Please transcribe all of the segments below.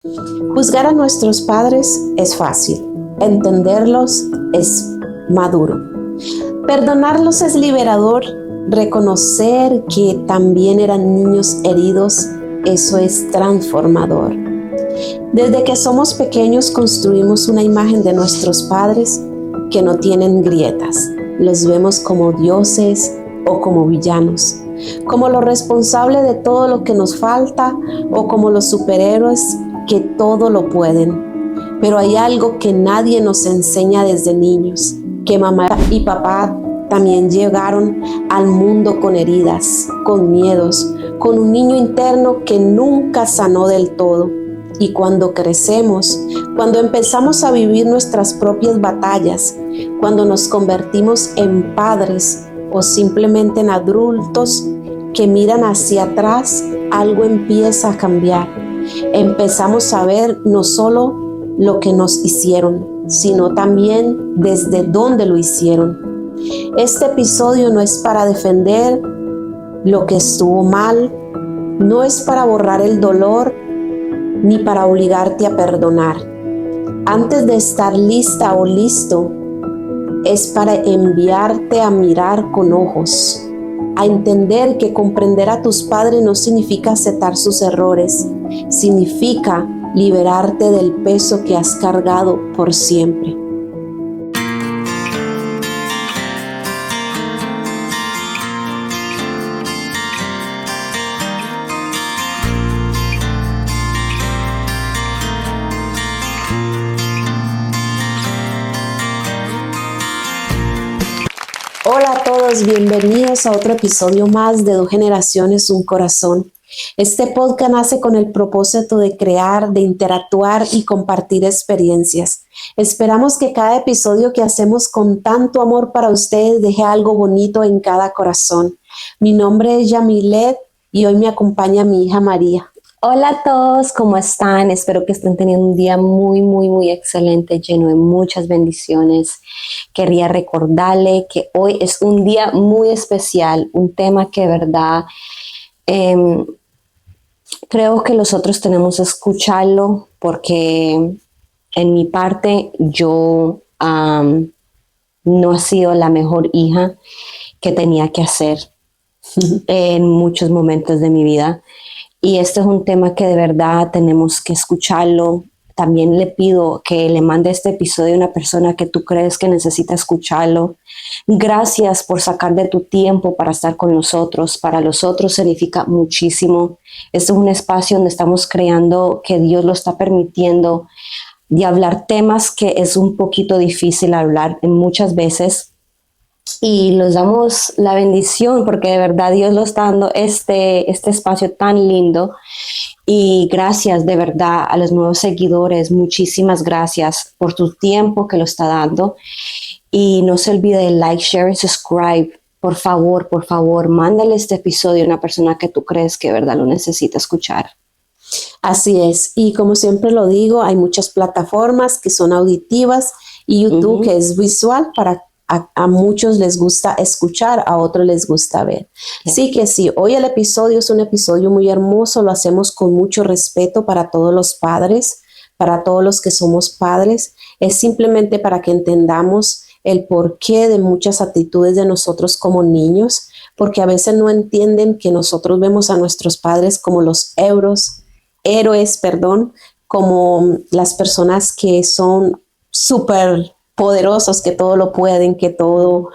Juzgar a nuestros padres es fácil, entenderlos es maduro. Perdonarlos es liberador, reconocer que también eran niños heridos, eso es transformador. Desde que somos pequeños construimos una imagen de nuestros padres que no tienen grietas. Los vemos como dioses o como villanos, como los responsables de todo lo que nos falta o como los superhéroes que todo lo pueden. Pero hay algo que nadie nos enseña desde niños, que mamá y papá también llegaron al mundo con heridas, con miedos, con un niño interno que nunca sanó del todo. Y cuando crecemos, cuando empezamos a vivir nuestras propias batallas, cuando nos convertimos en padres o simplemente en adultos que miran hacia atrás, algo empieza a cambiar. Empezamos a ver no solo lo que nos hicieron, sino también desde dónde lo hicieron. Este episodio no es para defender lo que estuvo mal, no es para borrar el dolor, ni para obligarte a perdonar. Antes de estar lista o listo, es para enviarte a mirar con ojos, a entender que comprender a tus padres no significa aceptar sus errores, significa liberarte del peso que has cargado por siempre. Hola a todos, bienvenidos a otro episodio más de 2 Generaciones, un Corazón. Este podcast nace con el propósito de crear, de interactuar y compartir experiencias. Esperamos que cada episodio que hacemos con tanto amor para ustedes deje algo bonito en cada corazón. Mi nombre es Yamilet y hoy me acompaña mi hija María. Hola a todos, ¿cómo están? Espero que estén teniendo un día muy excelente, lleno de muchas bendiciones. Quería recordarle que hoy es un día muy especial, un tema que de verdad creo que nosotros tenemos que escucharlo porque en mi parte yo no he sido la mejor hija que tenía que hacer en muchos momentos de mi vida. Y este es un tema que de verdad tenemos que escucharlo. También le pido que le mande este episodio a una persona que tú crees que necesita escucharlo. Gracias por sacar de tu tiempo para estar con nosotros. Para nosotros significa muchísimo. Este es un espacio donde estamos creando, que Dios lo está permitiendo, de hablar temas que es un poquito difícil hablar muchas veces. Y les damos la bendición porque de verdad Dios lo está dando este espacio tan lindo. Y gracias de verdad a los nuevos seguidores, muchísimas gracias por tu tiempo que lo está dando. Y no se olvide de like, share y subscribe. Por favor, mándale este episodio a una persona que tú crees que de verdad lo necesita escuchar. Así es, y como siempre lo digo, hay muchas plataformas que son auditivas y YouTube que es visual para a muchos les gusta escuchar, a otros les gusta ver. Sí que sí, hoy el episodio es un episodio muy hermoso, lo hacemos con mucho respeto para todos los padres, para todos los que somos padres. Es simplemente para que entendamos el porqué de muchas actitudes de nosotros como niños, porque a veces no entienden que nosotros vemos a nuestros padres como los héroes, como las personas que son súper poderosos, que todo lo pueden, que todo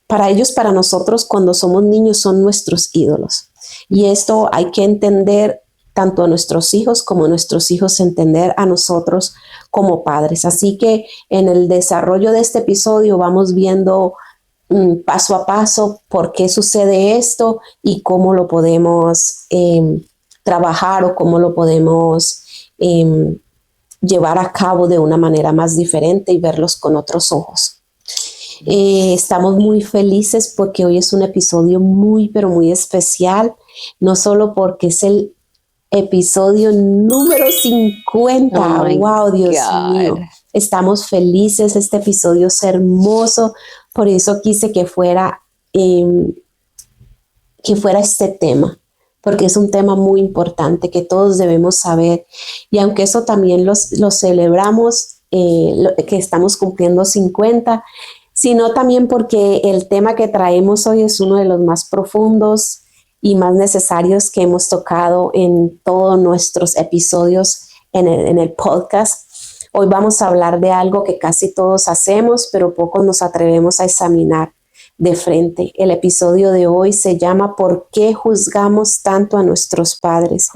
para ellos, para nosotros cuando somos niños son nuestros ídolos. Y esto hay que entender tanto a nuestros hijos como a nuestros hijos entender a nosotros como padres. Así que en el desarrollo de este episodio vamos viendo paso a paso por qué sucede esto y cómo lo podemos trabajar o cómo lo podemos llevar a cabo de una manera más diferente y verlos con otros ojos. Estamos muy felices porque hoy es un episodio pero muy especial, no solo porque es el episodio número 50. ¡Wow, Dios mío! Estamos felices, este episodio es hermoso, por eso quise que fuera este tema. porque es un tema muy importante que todos debemos saber. Y aunque eso también lo celebramos, que estamos cumpliendo 50, sino también porque el tema que traemos hoy es uno de los más profundos y más necesarios que hemos tocado en todos nuestros episodios en el podcast. Hoy vamos a hablar de algo que casi todos hacemos, pero pocos nos atrevemos a examinar de frente. El episodio de hoy se llama ¿Por qué juzgamos tanto a nuestros padres?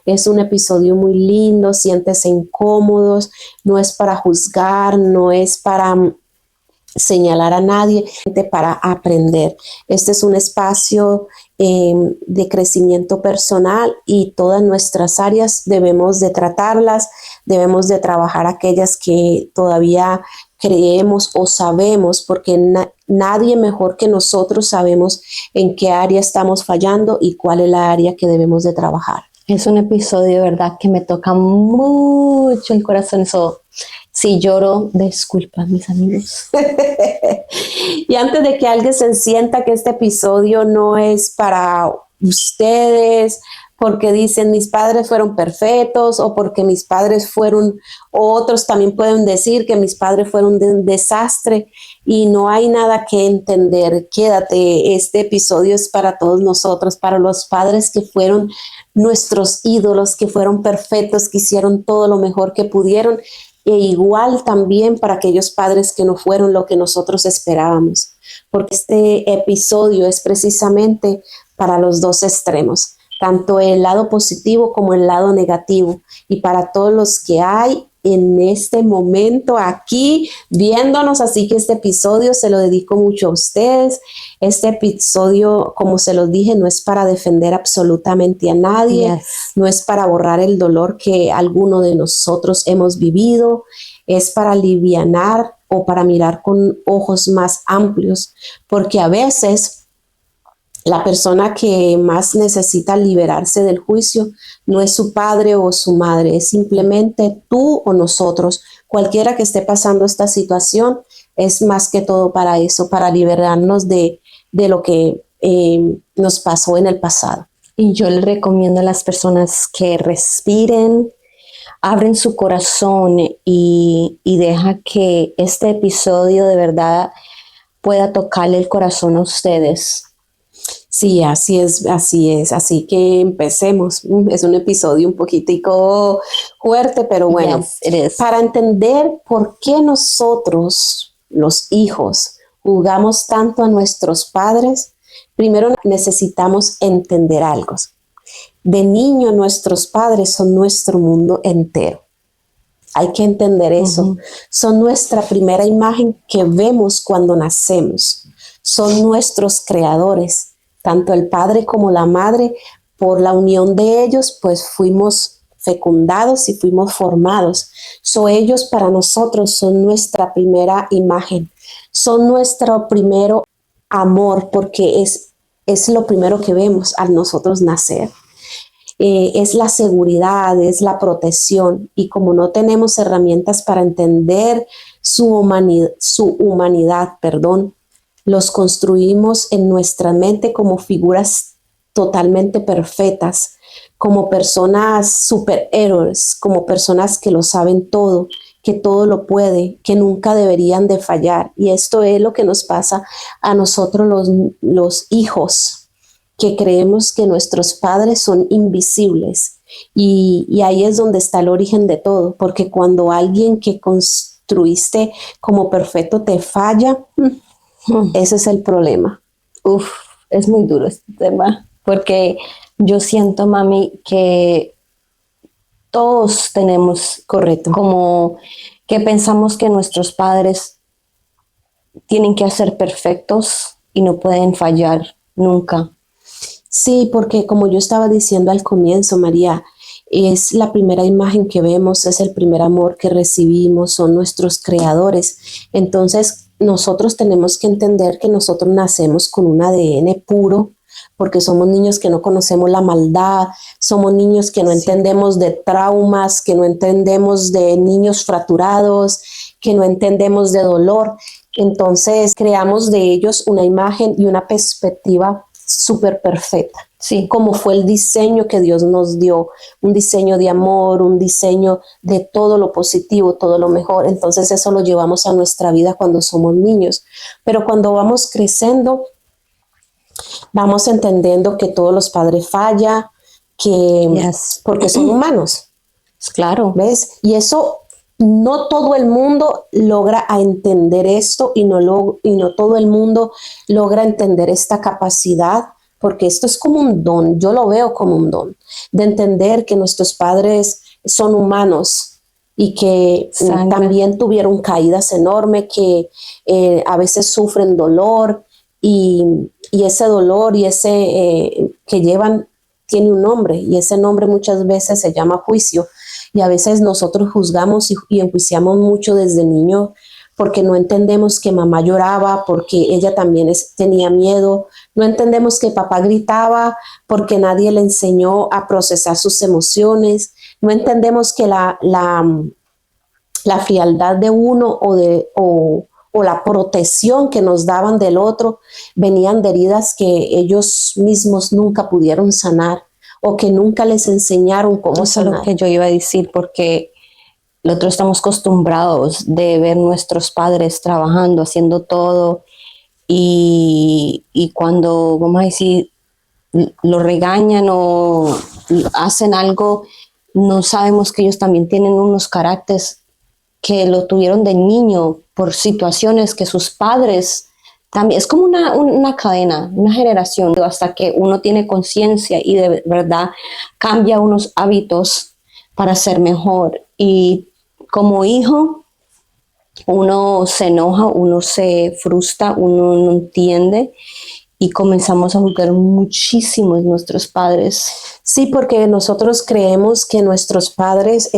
Es un episodio muy lindo, siéntese incómodos, no es para juzgar, no es para señalar a nadie, para aprender. Este es un espacio de crecimiento personal y todas nuestras áreas debemos de tratarlas, debemos de trabajar aquellas que todavía creemos o sabemos, porque nadie mejor que nosotros sabemos en qué área estamos fallando y cuál es la área que debemos de trabajar. Es un episodio de verdad que me toca mucho el corazón. Eso, si lloro, disculpa, mis amigos. Y antes de que alguien se sienta que este episodio no es para ustedes, porque dicen mis padres fueron perfectos o porque mis padres fueron, o otros también pueden decir que mis padres fueron un desastre y no hay nada que entender. Quédate, este episodio es para todos nosotros, para los padres que fueron nuestros ídolos, que fueron perfectos, que hicieron todo lo mejor que pudieron, e igual también para aquellos padres que no fueron lo que nosotros esperábamos, porque este episodio es precisamente para los dos extremos, tanto el lado positivo como el lado negativo, y para todos los que hay en este momento aquí viéndonos. Así que este episodio se lo dedico mucho a ustedes. Este episodio, como se los dije, no es para defender absolutamente a nadie, no es para borrar el dolor que alguno de nosotros hemos vivido, es para alivianar o para mirar con ojos más amplios, porque a veces la persona que más necesita liberarse del juicio no es su padre o su madre, es simplemente tú o nosotros. Cualquiera que esté pasando esta situación es más que todo para eso, para liberarnos de lo que nos pasó en el pasado. Y yo le recomiendo a las personas que respiren, abren su corazón y deja que este episodio de verdad pueda tocarle el corazón a ustedes. Sí, así es, así es. Así que empecemos. Es un episodio un poquitico fuerte, pero bueno, para entender por qué nosotros, los hijos, juzgamos tanto a nuestros padres, primero necesitamos entender algo. De niño, nuestros padres son nuestro mundo entero. Hay que entender eso. Son nuestra primera imagen que vemos cuando nacemos. Son nuestros creadores. Tanto el padre como la madre, por la unión de ellos, pues fuimos fecundados y fuimos formados. Ellos para nosotros son nuestra primera imagen, son nuestro primero amor, porque es lo primero que vemos al nosotros nacer. Es la seguridad, es la protección, y como no tenemos herramientas para entender su humanidad, los construimos en nuestra mente como figuras totalmente perfectas, como personas superhéroes, como personas que lo saben todo, que todo lo puede, que nunca deberían de fallar. Y esto es lo que nos pasa a nosotros los hijos, que creemos que nuestros padres son invisibles. Y ahí es donde está el origen de todo, porque cuando alguien que construiste como perfecto te falla, ese es el problema. Es muy duro este tema, porque yo siento, mami, que todos tenemos, correcto, como que pensamos que nuestros padres tienen que ser perfectos y no pueden fallar nunca. Sí, porque como yo estaba diciendo al comienzo, María, es la primera imagen que vemos, es el primer amor que recibimos, son nuestros creadores. Entonces, nosotros tenemos que entender que nosotros nacemos con un ADN puro, porque somos niños que no conocemos la maldad, somos niños que no entendemos de traumas, que no entendemos de niños fracturados, que no entendemos de dolor. Entonces creamos de ellos una imagen y una perspectiva súper perfecta. Sí, como fue el diseño que Dios nos dio, un diseño de amor, un diseño de todo lo positivo, todo lo mejor. Entonces eso lo llevamos a nuestra vida cuando somos niños. Pero cuando vamos creciendo, vamos entendiendo que todos los padres fallan, que yes. porque son humanos, Claro. ¿ves? Y eso no todo el mundo logra a entender esto y no todo el mundo logra entender esta capacidad, porque esto es como un don, yo lo veo como un don, de entender que nuestros padres son humanos y que también tuvieron caídas enormes, que a veces sufren dolor y ese dolor y ese que llevan tiene un nombre y ese nombre muchas veces se llama juicio. Y a veces nosotros juzgamos y enjuiciamos mucho desde niño porque no entendemos que mamá lloraba, porque ella también tenía miedo. No entendemos que papá gritaba porque nadie le enseñó a procesar sus emociones. No entendemos que la frialdad de uno o la protección que nos daban del otro venían de heridas que ellos mismos nunca pudieron sanar o que nunca les enseñaron cómo sanar. Eso es lo que yo iba a decir, porque nosotros estamos acostumbrados de ver nuestros padres trabajando, haciendo todo, y cuando, vamos a decir, lo regañan o hacen algo, no sabemos que ellos también tienen unos caracteres que lo tuvieron de niño por situaciones que sus padres también, es como una cadena, una generación, hasta que uno tiene conciencia y de verdad cambia unos hábitos para ser mejor. Y como hijo, uno se enoja, uno se frustra, uno no entiende y comenzamos a juzgar muchísimo a nuestros padres. Sí, porque nosotros creemos que nuestros padres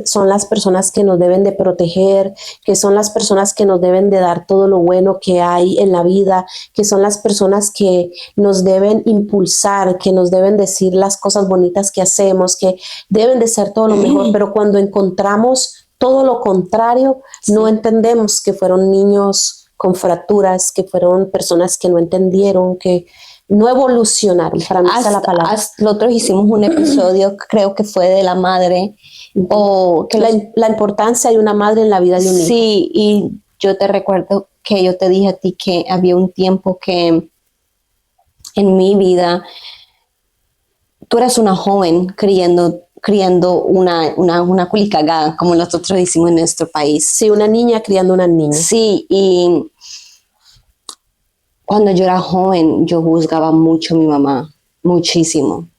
son las personas que nos deben de proteger, que son las personas que nos deben de dar todo lo bueno que hay en la vida, que son las personas que nos deben impulsar, que nos deben decir las cosas bonitas que hacemos, que deben de ser todo lo mejor, pero cuando encontramos todo lo contrario, no entendemos que fueron niños con fracturas, que fueron personas que no entendieron, que no evolucionaron, para mí esa es la palabra. Nosotros hicimos un episodio, creo que fue de la madre, o que la importancia de una madre en la vida de un hijo. Sí, y yo te recuerdo que yo te dije a ti que había un tiempo que en mi vida, tú eras una joven criando una culicagada, como nosotros decimos en nuestro país. Sí, una niña criando una niña. Sí, y cuando yo era joven, yo juzgaba mucho a mi mamá, muchísimo.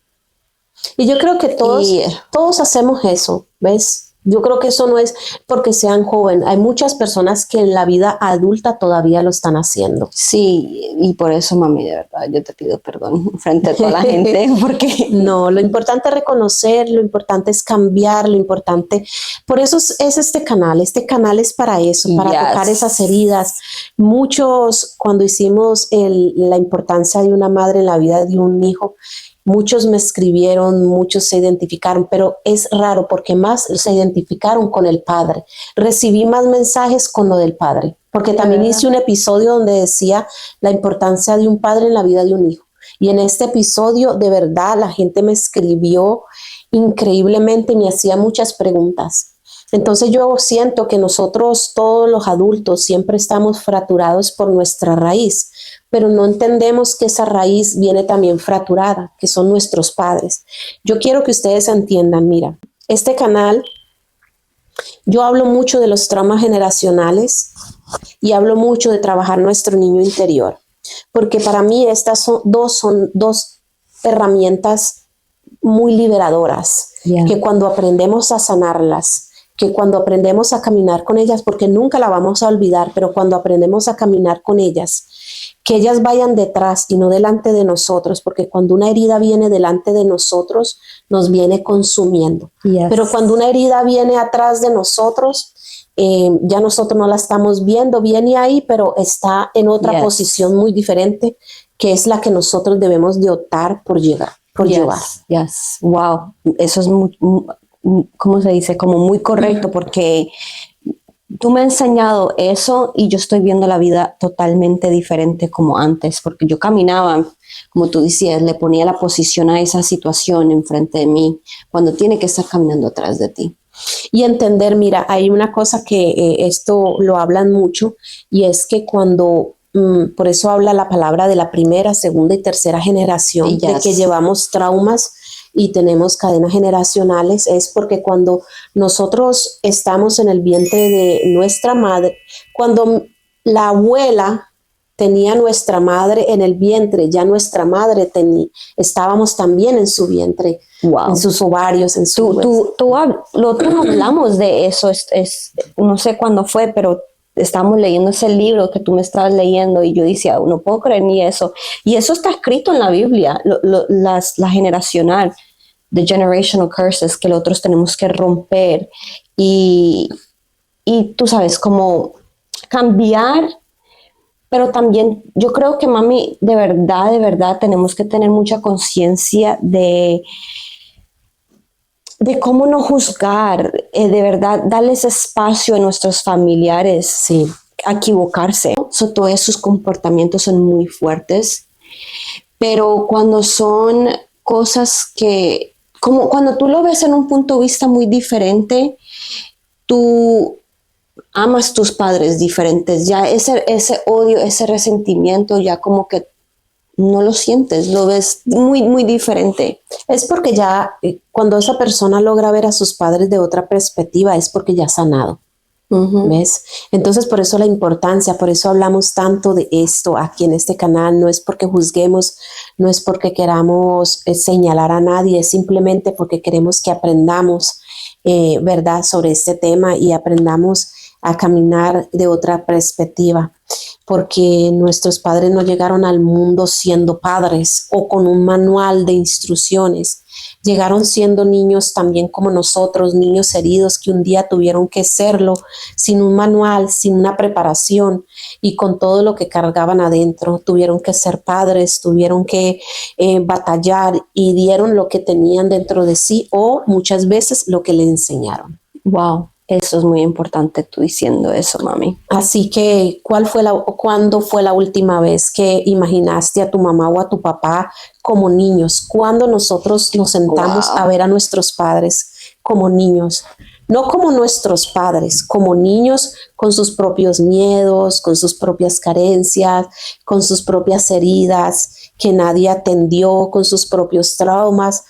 Y yo creo que todos hacemos eso, ¿ves? Yo creo que eso no es porque sean jóvenes. Hay muchas personas que en la vida adulta todavía lo están haciendo. Sí, y por eso, mami, de verdad, yo te pido perdón frente a toda la gente, porque... No, lo importante es reconocer, lo importante es cambiar, lo importante... Por eso es este canal es para eso, para tocar esas heridas. Muchos, cuando hicimos la importancia de una madre en la vida de un hijo, muchos me escribieron, muchos se identificaron, pero es raro porque más se identificaron con el padre. Recibí más mensajes con lo del padre, porque también hice un episodio donde decía la importancia de un padre en la vida de un hijo. Y en este episodio, de verdad, la gente me escribió increíblemente, me hacía muchas preguntas. Entonces yo siento que nosotros, todos los adultos, siempre estamos fracturados por nuestra raíz, pero no entendemos que esa raíz viene también fracturada, que son nuestros padres. Yo quiero que ustedes entiendan, mira, este canal, yo hablo mucho de los traumas generacionales y hablo mucho de trabajar nuestro niño interior, porque para mí estas son dos herramientas muy liberadoras, que cuando aprendemos a sanarlas, que cuando aprendemos a caminar con ellas, porque nunca la vamos a olvidar, pero cuando aprendemos a caminar con ellas, que ellas vayan detrás y no delante de nosotros, porque cuando una herida viene delante de nosotros, nos viene consumiendo. Pero cuando una herida viene atrás de nosotros, ya nosotros no la estamos viendo, viene ahí, pero está en otra posición muy diferente, que es la que nosotros debemos de optar por llevar. Wow, eso es muy, ¿cómo se dice? Como muy correcto, porque tú me has enseñado eso y yo estoy viendo la vida totalmente diferente como antes, porque yo caminaba como tú decías, le ponía la posición a esa situación enfrente de mí cuando tiene que estar caminando atrás de ti. Y entender, mira, hay una cosa que esto lo hablan mucho y es que cuando, por eso habla la palabra de la primera, segunda y tercera generación, Yes. de que llevamos traumas y tenemos cadenas generacionales, es porque cuando nosotros estamos en el vientre de nuestra madre, cuando la abuela tenía nuestra madre en el vientre, ya nuestra madre estábamos también en su vientre, Wow. en sus ovarios, en su Tú hablamos de eso, no sé cuándo fue, pero estábamos leyendo ese libro que tú me estabas leyendo y yo decía, no puedo creer ni eso. Y eso está escrito en la Biblia, la generacional, the generational curses que nosotros tenemos que romper y tú sabes, como cambiar. Pero también yo creo que, mami, de verdad tenemos que tener mucha conciencia de cómo no juzgar, de verdad darles espacio a nuestros familiares, sí, a equivocarse. Todos esos comportamientos son muy fuertes, pero cuando son cosas que, como cuando tú lo ves en un punto de vista muy diferente, tú amas tus padres diferentes, ya ese odio, ese resentimiento, ya como que no lo sientes, lo ves muy, muy diferente. Es porque ya cuando esa persona logra ver a sus padres de otra perspectiva, es porque ya ha sanado. ¿Ves? Entonces, por eso la importancia, por eso hablamos tanto de esto aquí en este canal. No es porque juzguemos, no es porque queramos señalar a nadie, es simplemente porque queremos que aprendamos, ¿verdad?, sobre este tema y aprendamos a caminar de otra perspectiva, porque nuestros padres no llegaron al mundo siendo padres o con un manual de instrucciones. Llegaron siendo niños también como nosotros, niños heridos que un día tuvieron que serlo sin un manual, sin una preparación y con todo lo que cargaban adentro. Tuvieron que ser padres, tuvieron que batallar y dieron lo que tenían dentro de sí o muchas veces lo que le enseñaron. Wow. Eso es muy importante, tú diciendo eso, mami. Así que, ¿cuándo fue la última vez que imaginaste a tu mamá o a tu papá como niños? ¿Cuándo nosotros nos sentamos a ver a nuestros padres como niños? No como nuestros padres, como niños con sus propios miedos, con sus propias carencias, con sus propias heridas que nadie atendió, con sus propios traumas.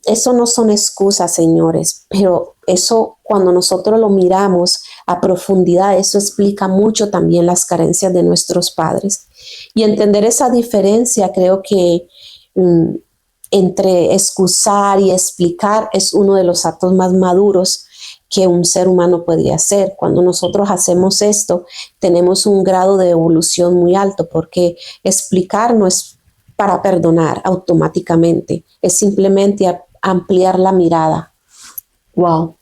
Eso no son excusas, señores, pero eso cuando nosotros lo miramos a profundidad, eso explica mucho también las carencias de nuestros padres. Y entender esa diferencia, creo que entre excusar y explicar es uno de los actos más maduros que un ser humano podría hacer. Cuando nosotros hacemos esto, tenemos un grado de evolución muy alto, porque explicar no es para perdonar automáticamente, es simplemente ampliar la mirada. Wow,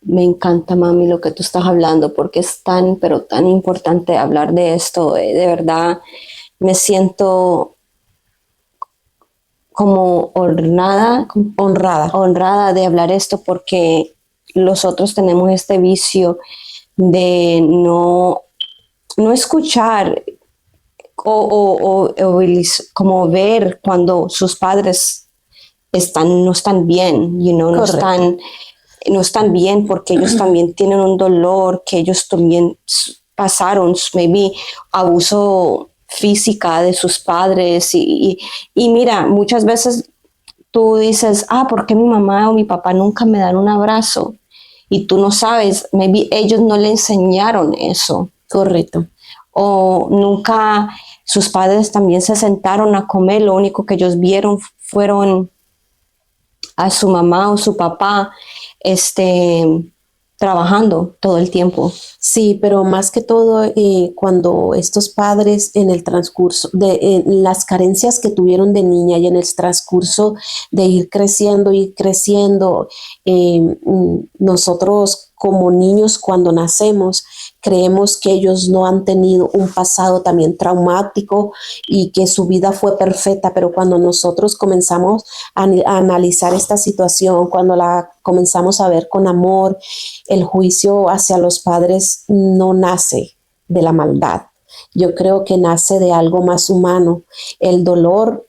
me encanta, mami, lo que tú estás hablando, porque es tan, pero tan importante hablar de esto. De verdad, me siento como honrada de hablar esto, porque nosotros tenemos este vicio de no escuchar o como ver cuando sus padres no están bien, no están bien porque ellos también tienen un dolor, que ellos también pasaron, maybe abuso física de sus padres y mira, muchas veces tú dices, ¿por qué mi mamá o mi papá nunca me dan un abrazo? Y tú no sabes, maybe ellos no le enseñaron eso. Correcto. O nunca sus padres también se sentaron a comer, lo único que ellos vieron fueron a su mamá o su papá trabajando todo el tiempo. Sí, pero más que todo cuando estos padres en el transcurso de las carencias que tuvieron de niña y en el transcurso de ir creciendo, nosotros como niños cuando nacemos creemos que ellos no han tenido un pasado también traumático y que su vida fue perfecta, pero cuando nosotros comenzamos a analizar esta situación, cuando la comenzamos a ver con amor, el juicio hacia los padres no nace de la maldad, Yo creo que nace de algo más humano. El dolor,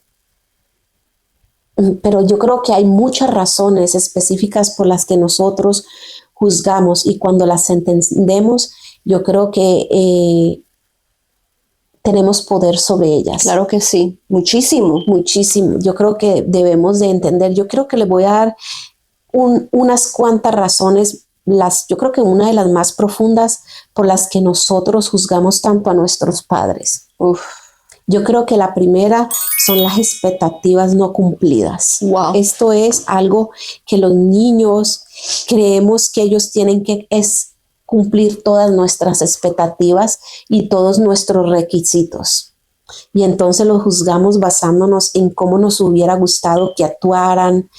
pero yo creo que hay muchas razones específicas por las que nosotros juzgamos y cuando las entendemos, yo creo que tenemos poder sobre ellas. Claro que sí, muchísimo. Muchísimo. Yo creo que debemos de entender. Yo creo que le voy a dar unas cuantas razones. Yo creo que una de las más profundas por las que nosotros juzgamos tanto a nuestros padres. Uf. Yo creo que la primera son las expectativas no cumplidas. Wow. Esto es algo que los niños creemos que ellos tienen que cumplir todas nuestras expectativas y todos nuestros requisitos. Y entonces los juzgamos basándonos en cómo nos hubiera gustado que actuaran,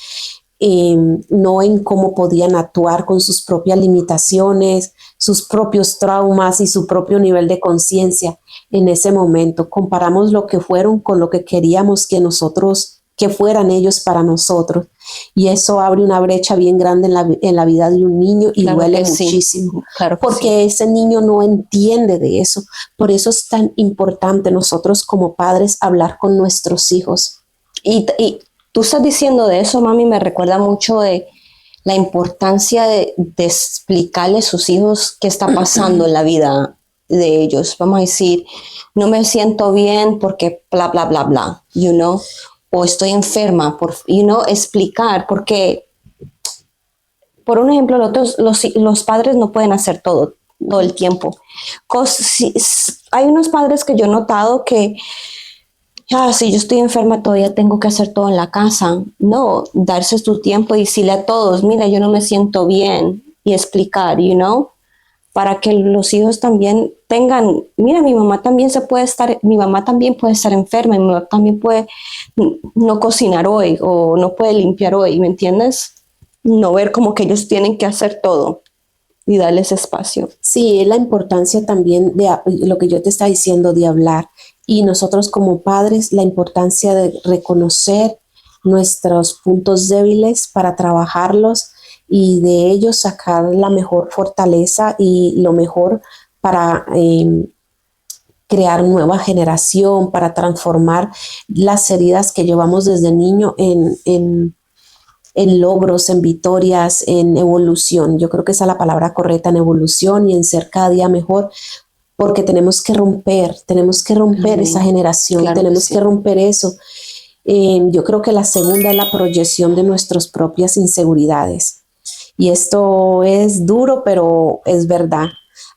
no en cómo podían actuar con sus propias limitaciones, sus propios traumas y su propio nivel de conciencia en ese momento. Comparamos lo que fueron con lo que queríamos que fueran ellos para nosotros. Y eso abre una brecha bien grande en la vida de un niño y claro duele muchísimo. Sí. Claro porque sí. Ese niño no entiende de eso. Por eso es tan importante nosotros como padres hablar con nuestros hijos. Y tú estás diciendo de eso, mami, me recuerda mucho de la importancia de explicarle a sus hijos qué está pasando en la vida de ellos. Vamos a decir, no me siento bien porque bla, bla, bla, bla, o estoy enferma, explicar, porque, por un ejemplo, los padres no pueden hacer todo el tiempo. Hay unos padres que yo he notado que si yo estoy enferma todavía tengo que hacer todo en la casa. No, darse tu tiempo y decirle a todos, mira, yo no me siento bien, y explicar, para que los hijos también tengan, mira, mi mamá también puede estar enferma, y mi mamá también puede no cocinar hoy o no puede limpiar hoy, ¿me entiendes? No ver como que ellos tienen que hacer todo y darles espacio. Sí, es la importancia también de lo que yo te estaba diciendo, de hablar. Y nosotros como padres, la importancia de reconocer nuestros puntos débiles para trabajarlos y de ellos sacar la mejor fortaleza y lo mejor para crear nueva generación, para transformar las heridas que llevamos desde niño en logros, en victorias, en evolución. Yo creo que esa es la palabra correcta, en evolución y en ser cada día mejor, porque tenemos que romper esa generación, claro tenemos que romper eso. Yo creo que la segunda es la proyección de nuestras propias inseguridades. Y esto es duro, pero es verdad.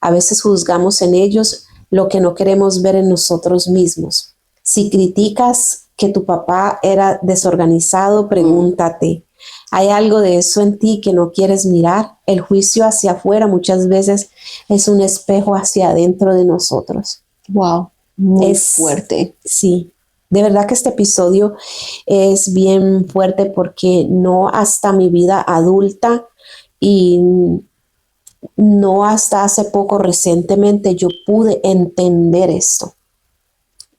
A veces juzgamos en ellos lo que no queremos ver en nosotros mismos. Si criticas que tu papá era desorganizado, pregúntate, ¿hay algo de eso en ti que no quieres mirar? El juicio hacia afuera muchas veces es un espejo hacia adentro de nosotros. Wow, muy fuerte. Sí, de verdad que este episodio es bien fuerte porque no hasta mi vida adulta y no hasta hace poco, recientemente, yo pude entender esto.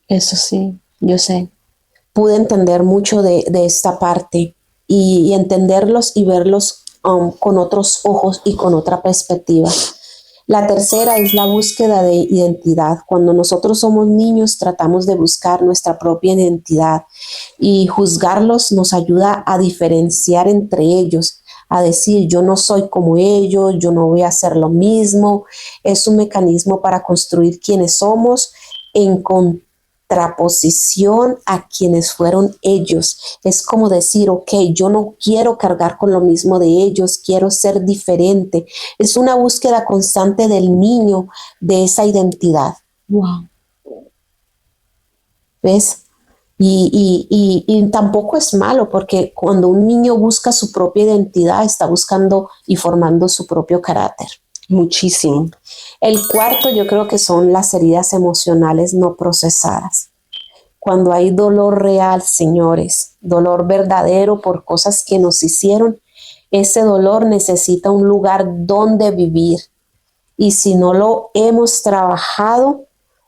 Eso sí, yo sé. Pude entender mucho de esta parte y entenderlos y verlos con otros ojos y con otra perspectiva. La tercera es la búsqueda de identidad. Cuando nosotros somos niños, tratamos de buscar nuestra propia identidad y juzgarlos nos ayuda a diferenciar entre ellos, a decir yo no soy como ellos, yo no voy a hacer lo mismo. Es un mecanismo para construir quienes somos en contraposición a quienes fueron ellos. Es como decir, ok, yo no quiero cargar con lo mismo de ellos, quiero ser diferente. Es una búsqueda constante del niño de esa identidad. Wow. ¿Ves? Y tampoco es malo, porque cuando un niño busca su propia identidad, está buscando y formando su propio carácter. Muchísimo. El cuarto, yo creo que son las heridas emocionales no procesadas. Cuando hay dolor real, señores, dolor verdadero por cosas que nos hicieron, ese dolor necesita un lugar donde vivir. Y si no lo hemos trabajado,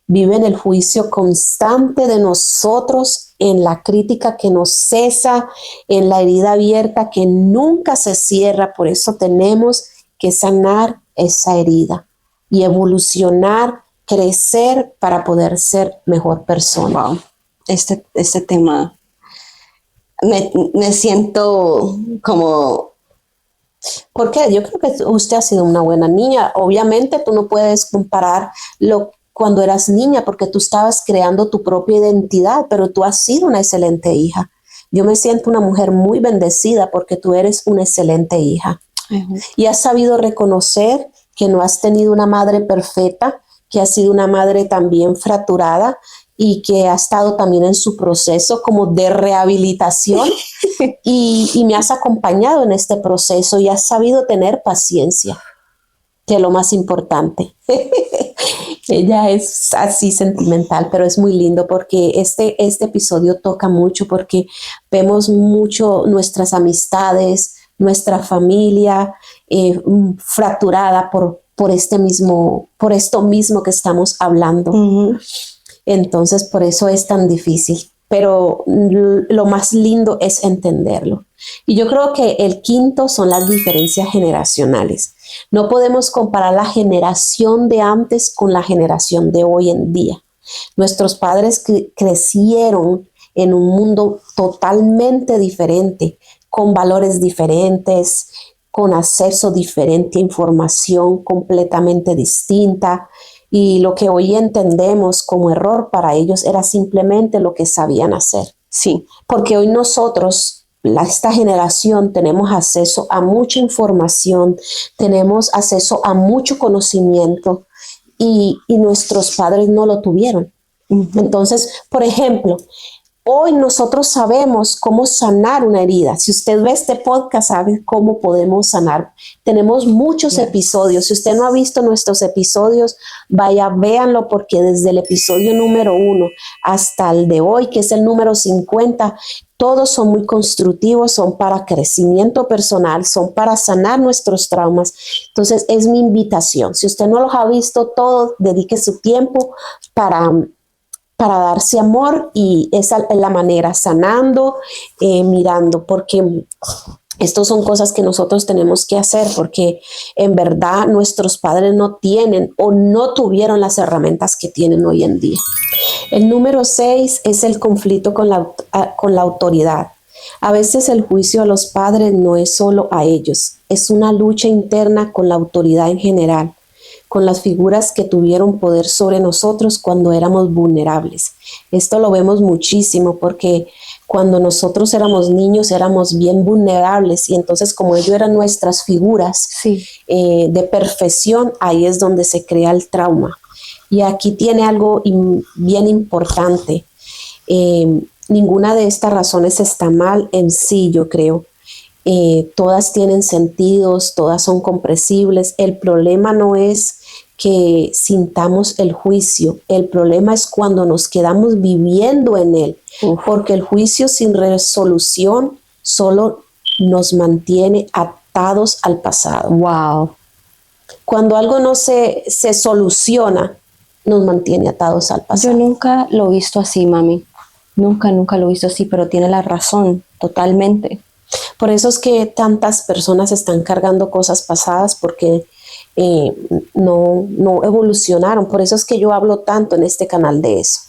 vive en el juicio constante de nosotros, en la crítica que no cesa, en la herida abierta que nunca se cierra. Por eso tenemos que sanar esa herida y evolucionar, crecer para poder ser mejor persona. Wow. Este tema me siento como... Porque yo creo que usted ha sido una buena niña. Obviamente tú no puedes compararlo cuando eras niña porque tú estabas creando tu propia identidad, pero tú has sido una excelente hija. Yo me siento una mujer muy bendecida porque tú eres una excelente hija. Y has sabido reconocer que no has tenido una madre perfecta, que has sido una madre también fracturada y que ha estado también en su proceso como de rehabilitación y me has acompañado en este proceso y has sabido tener paciencia, que es lo más importante. Ella es así sentimental, pero es muy lindo porque este episodio toca mucho porque vemos mucho nuestras amistades, nuestra familia fracturada por esto mismo que estamos hablando. Uh-huh. Entonces, por eso es tan difícil. Pero lo más lindo es entenderlo. Y yo creo que el quinto son las diferencias generacionales. No podemos comparar la generación de antes con la generación de hoy en día. Nuestros padres crecieron en un mundo totalmente diferente, con valores diferentes, con acceso diferente a información completamente distinta. Y lo que hoy entendemos como error para ellos era simplemente lo que sabían hacer. Sí. Porque hoy nosotros, esta generación, tenemos acceso a mucha información, tenemos acceso a mucho conocimiento y nuestros padres no lo tuvieron. Uh-huh. Entonces, por ejemplo, hoy nosotros sabemos cómo sanar una herida. Si usted ve este podcast, sabe cómo podemos sanar. Tenemos muchos episodios. Si usted no ha visto nuestros episodios, vaya, véanlo, porque desde el episodio número 1 hasta el de hoy, que es el número 50, todos son muy constructivos, son para crecimiento personal, son para sanar nuestros traumas. Entonces, es mi invitación. Si usted no los ha visto todos, dedique su tiempo para darse amor, y esa es la manera, sanando, mirando, porque estas son cosas que nosotros tenemos que hacer, porque en verdad nuestros padres no tienen o no tuvieron las herramientas que tienen hoy en día. El número 6 es el conflicto con la autoridad. A veces el juicio a los padres no es solo a ellos, es una lucha interna con la autoridad en general, con las figuras que tuvieron poder sobre nosotros cuando éramos vulnerables. Esto lo vemos muchísimo porque cuando nosotros éramos niños éramos bien vulnerables, y entonces como ellos eran nuestras figuras de perfección, ahí es donde se crea el trauma. Y aquí tiene algo bien importante. Ninguna de estas razones está mal en sí, yo creo. Todas tienen sentidos, todas son comprensibles. El problema no es que sintamos el juicio, el problema es cuando nos quedamos viviendo en él, porque el juicio sin resolución solo nos mantiene atados al pasado. Wow. Cuando algo no se soluciona, nos mantiene atados al pasado. Yo nunca lo he visto así, mami. Nunca lo he visto así, pero tiene la razón, totalmente. Por eso es que tantas personas están cargando cosas pasadas, porque no evolucionaron. Por eso es que yo hablo tanto en este canal de eso.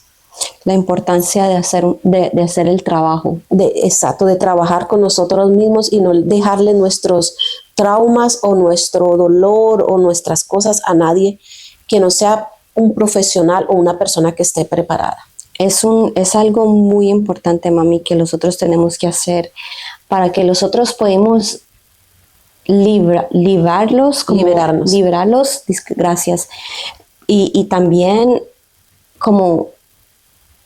La importancia de hacer el trabajo. Exacto, de trabajar con nosotros mismos y no dejarle nuestros traumas o nuestro dolor o nuestras cosas a nadie que no sea un profesional o una persona que esté preparada. Es algo muy importante, mami, que nosotros tenemos que hacer para que nosotros podamos liberarlos, gracias, y también como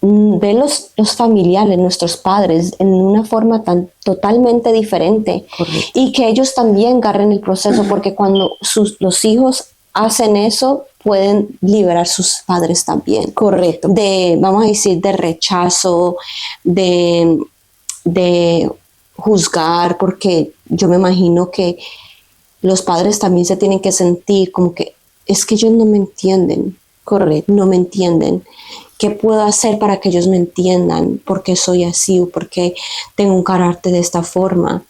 ver los familiares, nuestros padres, en una forma tan totalmente diferente. Correcto. Y que ellos también agarren el proceso, porque cuando los hijos hacen eso, pueden liberar sus padres también. Correcto. Vamos a decir, de rechazo, de juzgar, porque yo me imagino que los padres también se tienen que sentir como que es que ellos no me entienden. Correcto. No me entienden. ¿Qué puedo hacer para que ellos me entiendan? ¿Por qué soy así? ¿O por qué tengo un carácter de esta forma?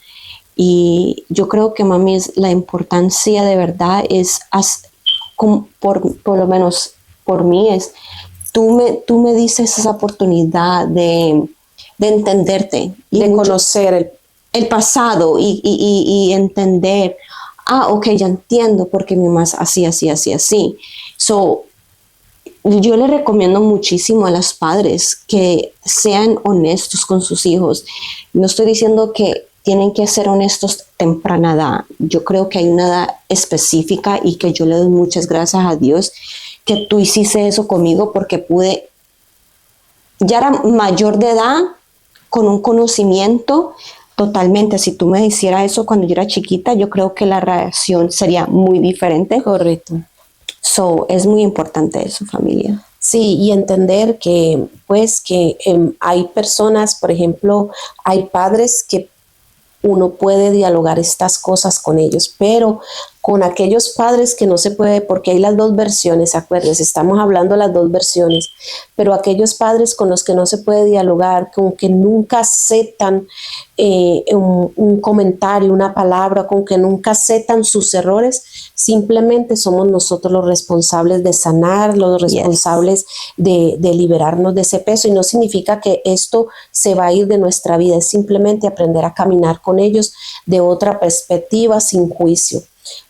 Y yo creo que, mami, la importancia de verdad es, por lo menos por mí es, tú me dices esa oportunidad de entenderte. Y de conocer el pasado y entender, ok, ya entiendo por qué mi mamá es así, así, así, así. So, yo le recomiendo muchísimo a los padres que sean honestos con sus hijos. No estoy diciendo que tienen que ser honestos temprana edad. Yo creo que hay una edad específica y que yo le doy muchas gracias a Dios que tú hiciste eso conmigo porque ya era mayor de edad con un conocimiento totalmente. Si tú me hicieras eso cuando yo era chiquita, yo creo que la reacción sería muy diferente. Correcto. So, es muy importante eso, familia. Sí, y entender que, pues, que hay personas, por ejemplo, hay padres que uno puede dialogar estas cosas con ellos, pero con aquellos padres que no se puede, porque hay las dos versiones, acuérdense, estamos hablando de las dos versiones, pero aquellos padres con los que no se puede dialogar, con que nunca aceptan un comentario, una palabra, con que nunca aceptan sus errores, simplemente somos nosotros los responsables de sanar, los responsables de liberarnos de ese peso, y no significa que esto se va a ir de nuestra vida, es simplemente aprender a caminar con ellos de otra perspectiva, sin juicio,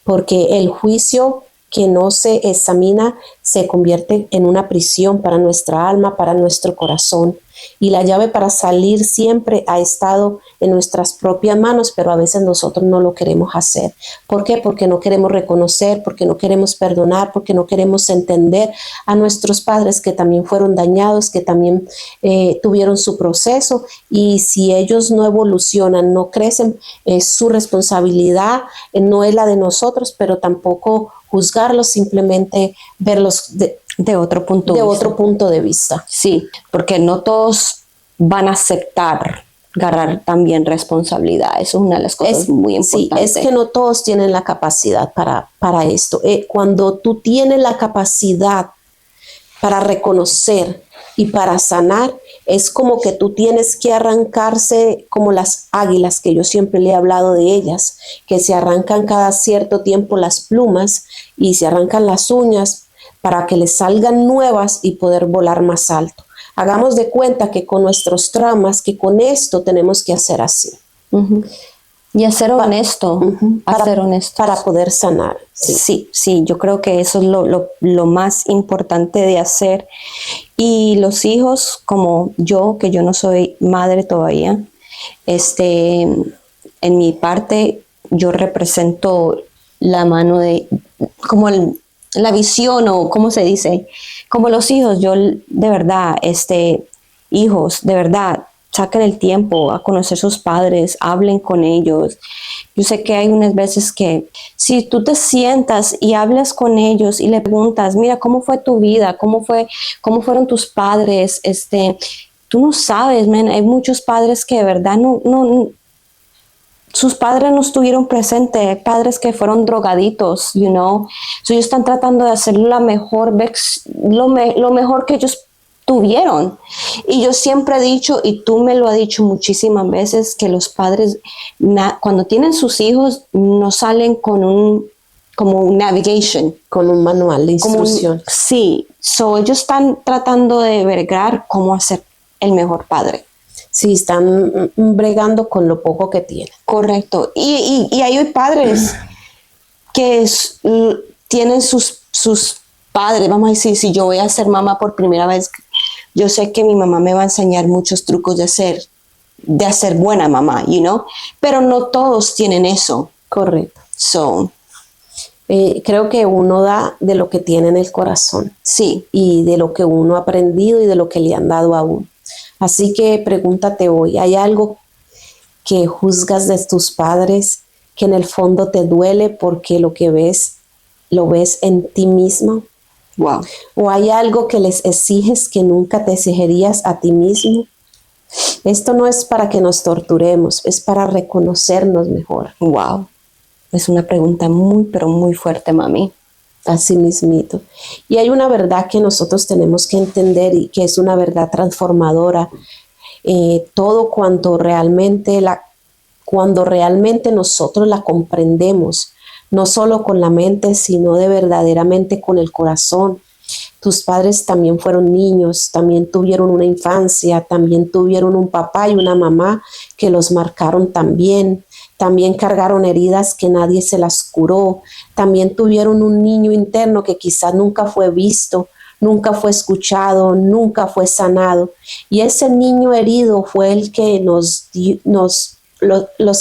porque el juicio que no se examina se convierte en una prisión para nuestra alma, para nuestro corazón. Y la llave para salir siempre ha estado en nuestras propias manos, pero a veces nosotros no lo queremos hacer. ¿Por qué? Porque no queremos reconocer, porque no queremos perdonar, porque no queremos entender a nuestros padres que también fueron dañados, que también tuvieron su proceso, y si ellos no evolucionan, no crecen, es su responsabilidad, no es la de nosotros, pero tampoco juzgarlos, simplemente verlos de otro punto de vista. Sí, porque no todos van a aceptar agarrar también responsabilidad. Eso es una de las cosas muy importantes. Sí, es que no todos tienen la capacidad para esto. Cuando tú tienes la capacidad para reconocer y para sanar, es como que tú tienes que arrancarse como las águilas, que yo siempre le he hablado de ellas, que se arrancan cada cierto tiempo las plumas y se arrancan las uñas para que les salgan nuevas y poder volar más alto. Hagamos de cuenta que con nuestros traumas, que con esto tenemos que hacer así. Uh-huh. Y a ser honesto, para poder sanar. Sí, yo creo que eso es lo más importante de hacer. Y los hijos, como yo, que yo no soy madre todavía, en mi parte, yo represento la mano de, como la visión, o cómo se dice, como los hijos. Yo de verdad, hijos, de verdad, saquen el tiempo a conocer sus padres, hablen con ellos. Yo sé que hay unas veces que si tú te sientas y hablas con ellos y le preguntas, mira, ¿cómo fue tu vida? ¿Cómo fueron tus padres? Tú no sabes, man, hay muchos padres que de verdad no sus padres no estuvieron presentes, padres que fueron drogaditos, so ellos están tratando de hacer lo mejor que ellos tuvieron. Y yo siempre he dicho, y tú me lo has dicho muchísimas veces, que los padres cuando tienen sus hijos no salen como un navigation, con un manual de instrucción. Sí, ellos están tratando de vergar cómo hacer el mejor padre. Sí, están bregando con lo poco que tienen. Correcto. Y hay padres que tienen sus padres. Vamos a decir, si yo voy a ser mamá por primera vez, yo sé que mi mamá me va a enseñar muchos trucos de ser buena mamá, pero no todos tienen eso. Correcto. Creo que uno da de lo que tiene en el corazón. Sí. Y de lo que uno ha aprendido y de lo que le han dado a uno. Así que pregúntate hoy, ¿hay algo que juzgas de tus padres que en el fondo te duele porque lo que ves, lo ves en ti mismo? Wow. ¿O hay algo que les exiges que nunca te exigirías a ti mismo? Esto no es para que nos torturemos, es para reconocernos mejor. Wow. Es una pregunta muy, pero muy fuerte, mami. Así mismito. Y hay una verdad que nosotros tenemos que entender y que es una verdad transformadora. Todo cuando realmente nosotros la comprendemos, no solo con la mente, sino de verdaderamente con el corazón, tus padres también fueron niños, también tuvieron una infancia, también tuvieron un papá y una mamá que los marcaron también cargaron heridas que nadie se las curó, también tuvieron un niño interno que quizás nunca fue visto, nunca fue escuchado, nunca fue sanado. Y ese niño herido fue el que los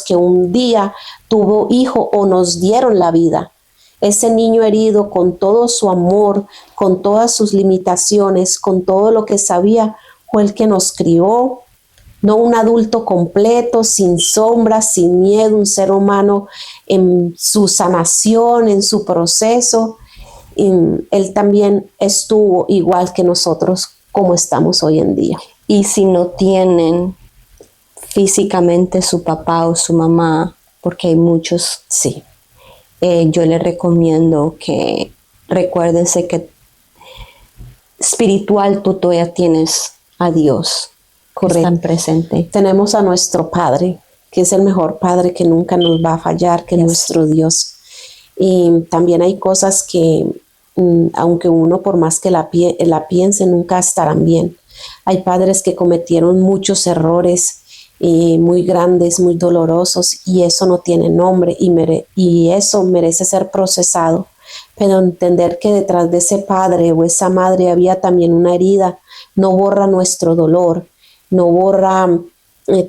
que un día tuvo hijo o nos dieron la vida. Ese niño herido, con todo su amor, con todas sus limitaciones, con todo lo que sabía, fue el que nos crió. No un adulto completo, sin sombras, sin miedo, un ser humano en su sanación, en su proceso. Y él también estuvo igual que nosotros, como estamos hoy en día. Y si no tienen físicamente su papá o su mamá, porque hay muchos, sí. Yo les recomiendo que recuérdense que espiritual tú todavía tienes a Dios. Correcto. Están presente. Tenemos a nuestro Padre, que es el mejor Padre que nunca nos va a fallar, que es nuestro Dios. Y también hay cosas que, aunque uno por más que la piense, nunca estarán bien. Hay padres que cometieron muchos errores muy grandes, muy dolorosos, y eso no tiene nombre y eso merece ser procesado. Pero entender que detrás de ese padre o esa madre había también una herida no borra nuestro dolor, no borra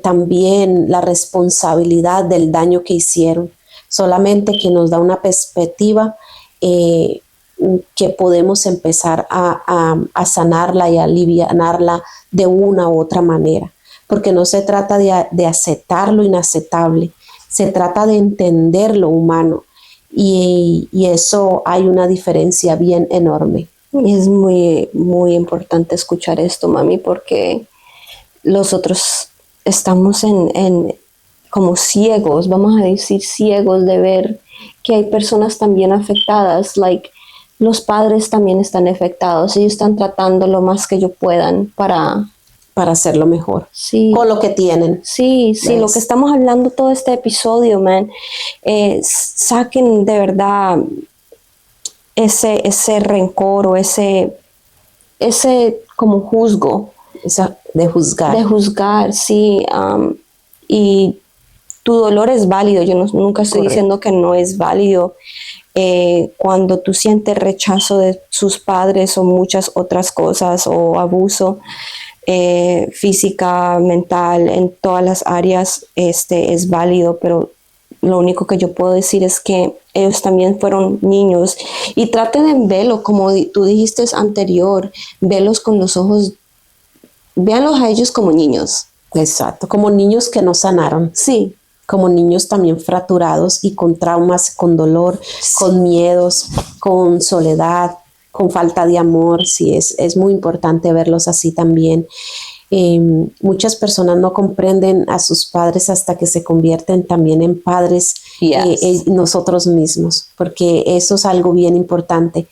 también la responsabilidad del daño que hicieron, solamente que nos da una perspectiva que podemos empezar a sanarla y a alivianarla de una u otra manera, porque no se trata de aceptar lo inaceptable, se trata de entender lo humano, y eso hay una diferencia bien enorme. Es muy, muy importante escuchar esto, mami, porque nosotros estamos como ciegos, vamos a decir ciegos de ver que hay personas también afectadas, los padres también están afectados, ellos están tratando lo más que ellos puedan para hacerlo mejor, sí, con lo que tienen. Sí, sí, lo que estamos hablando todo este episodio, man, saquen de verdad ese rencor o ese como juzgo. De juzgar. De juzgar, sí. Y tu dolor es válido, yo nunca estoy diciendo que no es válido. Cuando tú sientes rechazo de sus padres o muchas otras cosas o abuso física, mental, en todas las áreas, es válido, pero lo único que yo puedo decir es que ellos también fueron niños y traten de verlo, como tú dijiste anterior, verlos con los ojos, véanlos a ellos como niños. Exacto, como niños que no sanaron. Sí. Como niños también fracturados y con traumas, con dolor, sí, con miedos, con soledad, con falta de amor. Sí, es muy importante verlos así también. Muchas personas no comprenden a sus padres hasta que se convierten también en padres nosotros mismos, porque eso es algo bien importante.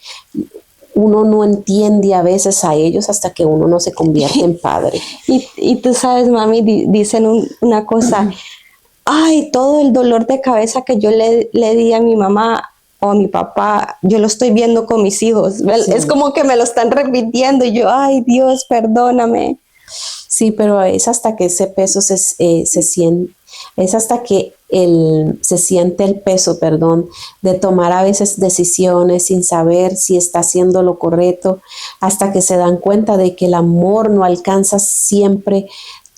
Uno no entiende a veces a ellos hasta que uno no se convierte en padre. Y tú sabes, mami, dicen una cosa, ay, todo el dolor de cabeza que yo le di a mi mamá o a mi papá, yo lo estoy viendo con mis hijos. Sí. Es como que me lo están repitiendo y yo, ay, Dios, perdóname. Sí, pero es hasta que ese peso se siente, es hasta que se siente el peso, de tomar a veces decisiones sin saber si está haciendo lo correcto, hasta que se dan cuenta de que el amor no alcanza siempre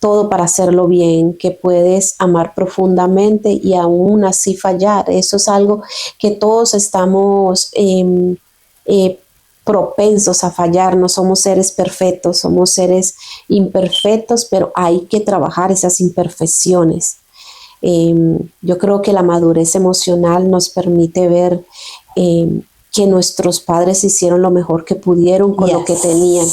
todo para hacerlo bien, que puedes amar profundamente y aún así fallar. Eso es algo que todos estamos propensos a fallar. No somos seres perfectos, somos seres imperfectos, pero hay que trabajar esas imperfecciones. Yo creo que la madurez emocional nos permite ver que nuestros padres hicieron lo mejor que pudieron con lo que tenían.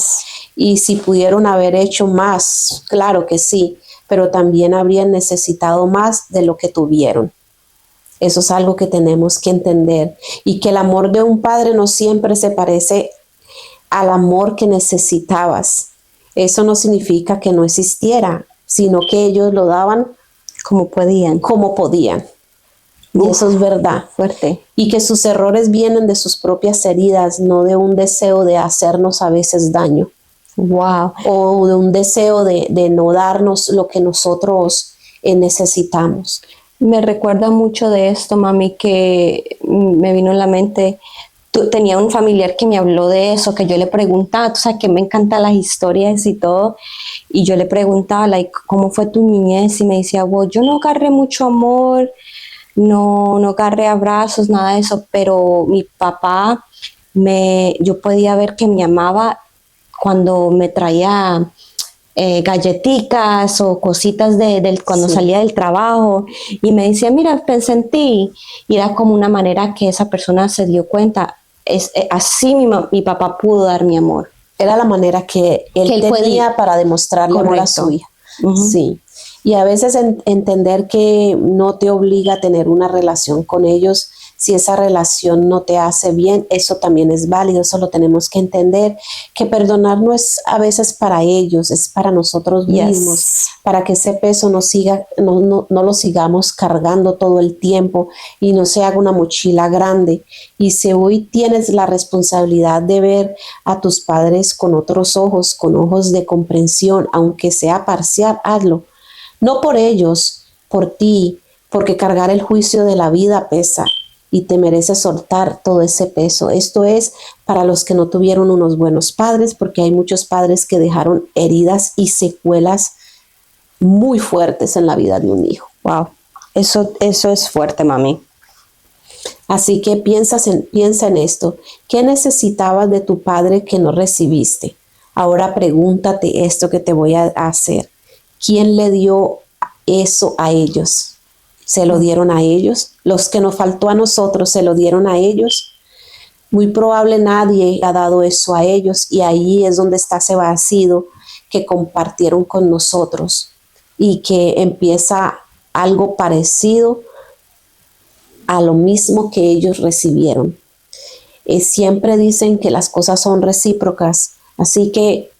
Y si pudieron haber hecho más, claro que sí, pero también habrían necesitado más de lo que tuvieron. Eso es algo que tenemos que entender. Y que el amor de un padre no siempre se parece al amor que necesitabas. Eso no significa que no existiera, sino que ellos lo daban como podían. Como podían. Y eso es verdad. Fuerte. Y que sus errores vienen de sus propias heridas, no de un deseo de hacernos a veces daño. Wow. O de un deseo de no darnos lo que nosotros necesitamos. Me recuerda mucho de esto, mami, que me vino en la mente. Tenía un familiar que me habló de eso, que yo le preguntaba, tú sabes que me encantan las historias y todo, y yo le preguntaba, like, ¿cómo fue tu niñez? Y me decía, well, yo no agarré mucho amor, no agarré abrazos, nada de eso, pero mi papá, yo podía ver que me amaba cuando me traía galletitas o cositas cuando salía del trabajo, y me decía, mira, pensé en ti, y era como una manera que esa persona se dio cuenta, así mi papá pudo dar mi amor. Era la manera que él tenía para demostrarle amor a su hija. Sí. Y a veces entender que no te obliga a tener una relación con ellos. Si esa relación no te hace bien, eso también es válido, eso lo tenemos que entender, que perdonar no es a veces para ellos, es para nosotros mismos, para que ese peso no lo sigamos cargando todo el tiempo y no se haga una mochila grande. Y si hoy tienes la responsabilidad de ver a tus padres con otros ojos, con ojos de comprensión, aunque sea parcial, hazlo. No por ellos, por ti, porque cargar el juicio de la vida pesa. Y te mereces soltar todo ese peso. Esto es para los que no tuvieron unos buenos padres, porque hay muchos padres que dejaron heridas y secuelas muy fuertes en la vida de un hijo. Wow, eso es fuerte, mami. Así que piensa en esto. ¿Qué necesitabas de tu padre que no recibiste? Ahora pregúntate esto que te voy a hacer. ¿Quién le dio eso a ellos? ¿Se lo dieron a ellos? Los que nos faltó a nosotros, ¿se lo dieron a ellos? Muy probable nadie ha dado eso a ellos, y ahí es donde está ese vacío que compartieron con nosotros y que empieza algo parecido a lo mismo que ellos recibieron. Siempre dicen que las cosas son recíprocas, así que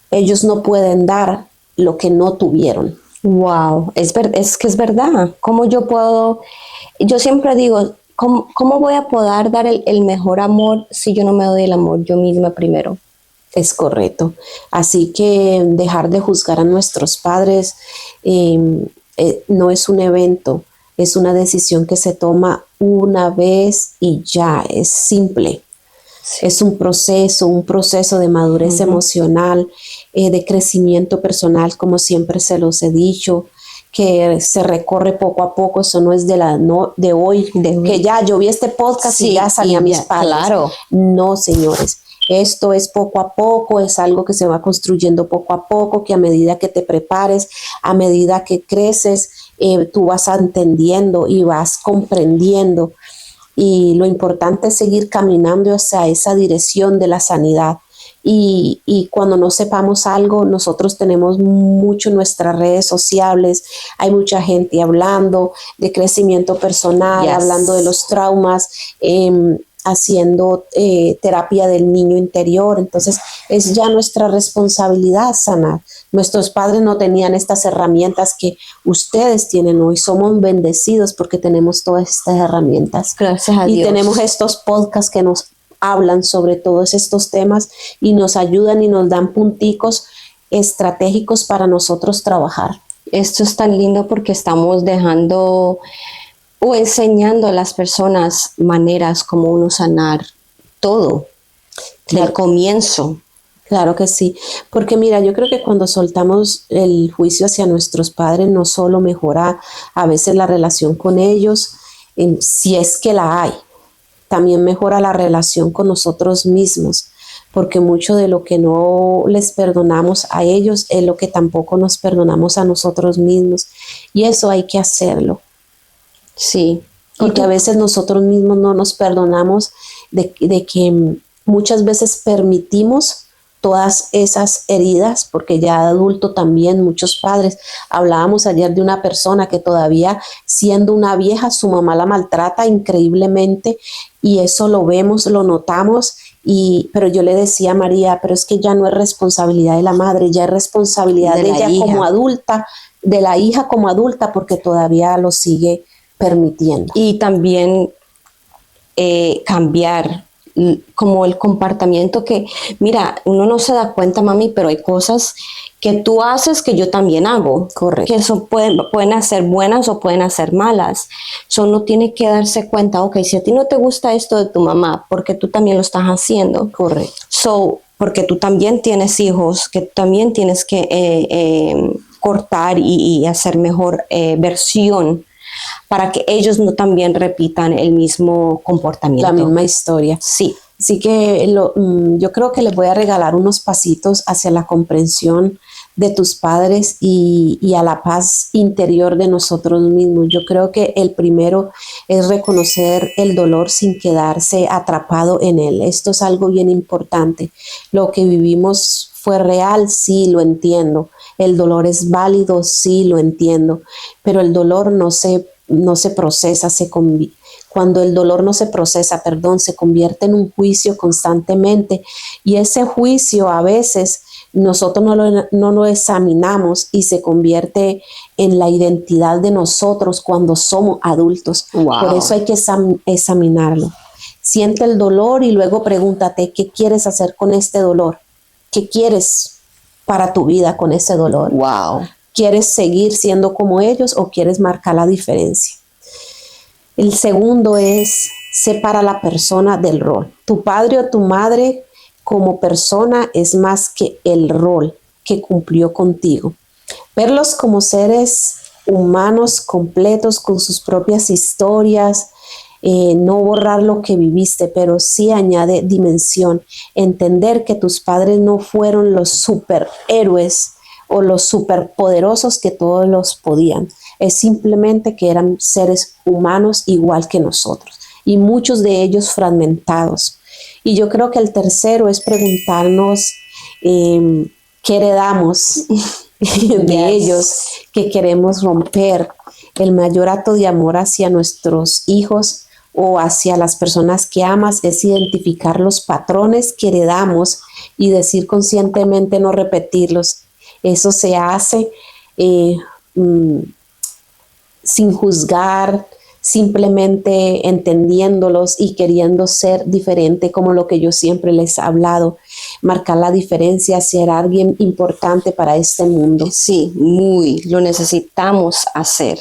ellos no pueden dar lo que no tuvieron. Wow, es que es verdad. ¿Cómo yo siempre digo, ¿cómo voy a poder dar el mejor amor si yo no me doy el amor yo misma primero? Es correcto. Así que dejar de juzgar a nuestros padres no es un evento, es una decisión que se toma una vez y ya, es simple. Es un proceso de madurez emocional, de crecimiento personal, como siempre se los he dicho, que se recorre poco a poco. Eso no es de hoy, que ya yo vi este podcast y ya salí a mis padres. Claro. No, señores. Esto es poco a poco, es algo que se va construyendo poco a poco, que a medida que te prepares, a medida que creces, tú vas entendiendo y vas comprendiendo. Y lo importante es seguir caminando hacia esa dirección de la sanidad. Y cuando no sepamos algo, nosotros tenemos mucho en nuestras redes sociales. Hay mucha gente hablando de crecimiento personal, hablando de los traumas, haciendo terapia del niño interior. Entonces es ya nuestra responsabilidad sanar. Nuestros padres no tenían estas herramientas que ustedes tienen hoy. Somos bendecidos porque tenemos todas estas herramientas. Gracias a Dios. Y tenemos estos podcasts que nos hablan sobre todos estos temas y nos ayudan y nos dan punticos estratégicos para nosotros trabajar. Esto es tan lindo porque estamos dejando o enseñando a las personas maneras como uno sanar todo, del comienzo. Claro que sí, porque mira, yo creo que cuando soltamos el juicio hacia nuestros padres, no solo mejora a veces la relación con ellos, si es que la hay, también mejora la relación con nosotros mismos, porque mucho de lo que no les perdonamos a ellos es lo que tampoco nos perdonamos a nosotros mismos, y eso hay que hacerlo. Sí. Porque a veces nosotros mismos no nos perdonamos de que muchas veces permitimos todas esas heridas, porque ya de adulto también muchos padres, hablábamos ayer de una persona que todavía siendo una vieja, su mamá la maltrata increíblemente, y eso lo vemos, lo notamos, pero yo le decía a María, pero es que ya no es responsabilidad de la madre, ya es responsabilidad de ella como adulta, de la hija como adulta, porque todavía lo sigue permitiendo. Y también cambiar como el comportamiento que, mira, uno no se da cuenta, mami, pero hay cosas que tú haces que yo también hago. Correcto. Que eso pueden hacer buenas o pueden hacer malas. Uno tiene que darse cuenta, ok, si a ti no te gusta esto de tu mamá, porque tú también lo estás haciendo. Correcto. Porque tú también tienes hijos, que también tienes que cortar y hacer mejor versión para que ellos no también repitan el mismo comportamiento. La misma historia. Sí. Así que yo creo que les voy a regalar unos pasitos hacia la comprensión de tus padres y a la paz interior de nosotros mismos. Yo creo que el primero es reconocer el dolor sin quedarse atrapado en él. Esto es algo bien importante. Lo que vivimos fue real, sí, lo entiendo. El dolor es válido, sí, lo entiendo. Pero el dolor no se procesa, cuando el dolor no se procesa, se convierte en un juicio constantemente, y ese juicio a veces nosotros no lo examinamos y se convierte en la identidad de nosotros cuando somos adultos. Wow. Por eso hay que examinarlo. Siente el dolor y luego pregúntate, ¿qué quieres hacer con este dolor? ¿Qué quieres para tu vida con ese dolor? Wow. ¿Quieres seguir siendo como ellos o quieres marcar la diferencia? El segundo es, separa a la persona del rol. Tu padre o tu madre como persona es más que el rol que cumplió contigo. Verlos como seres humanos completos con sus propias historias, no borrar lo que viviste, pero sí añade dimensión. Entender que tus padres no fueron los superhéroes o los superpoderosos que todos los podían. Es simplemente que eran seres humanos igual que nosotros, y muchos de ellos fragmentados. Y yo creo que el tercero es preguntarnos qué heredamos de ellos, que queremos romper. El mayor acto de amor hacia nuestros hijos o hacia las personas que amas es identificar los patrones que heredamos y decir conscientemente no repetirlos. Eso se hace sin juzgar, simplemente entendiéndolos y queriendo ser diferente, como lo que yo siempre les he hablado, marcar la diferencia, ser alguien importante para este mundo. Sí, lo necesitamos hacer.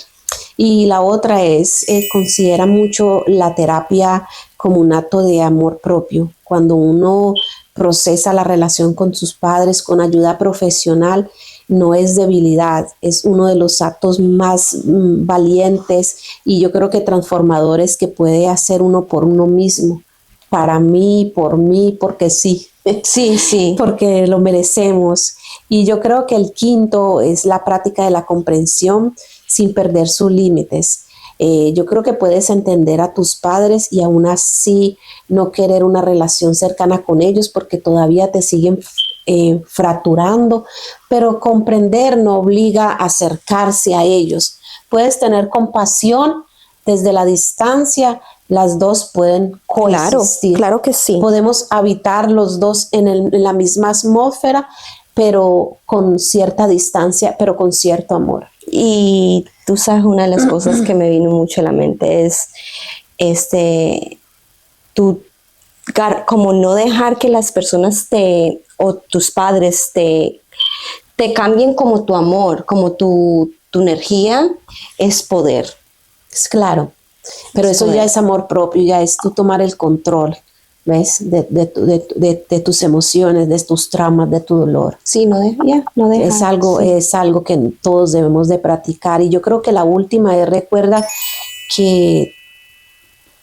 Y la otra es, considera mucho la terapia como un acto de amor propio. Cuando uno procesa la relación con sus padres con ayuda profesional, no es debilidad, es uno de los actos más valientes y yo creo que transformadores que puede hacer uno por uno mismo. Para mí, porque sí. Sí. Porque lo merecemos. Y yo creo que el quinto es la práctica de la comprensión sin perder sus límites. Yo creo que puedes entender a tus padres y aún así no querer una relación cercana con ellos porque todavía te siguen fracturando, pero comprender no obliga a acercarse a ellos. Puedes tener compasión desde la distancia, las dos pueden coexistir. Claro que sí. Podemos habitar los dos en la misma atmósfera, pero con cierta distancia, pero con cierto amor. Y tú sabes, una de las cosas que me vino mucho a la mente es tú como no dejar que las personas o tus padres te cambien como tu amor, como tu energía, es poder. Es claro, pero eso ya es amor propio, ya es tú tomar el control, ¿ves? De tus emociones, de tus traumas, de tu dolor. Sí, no dejar. Es algo que todos debemos de practicar. Y yo creo que la última es, recuerda que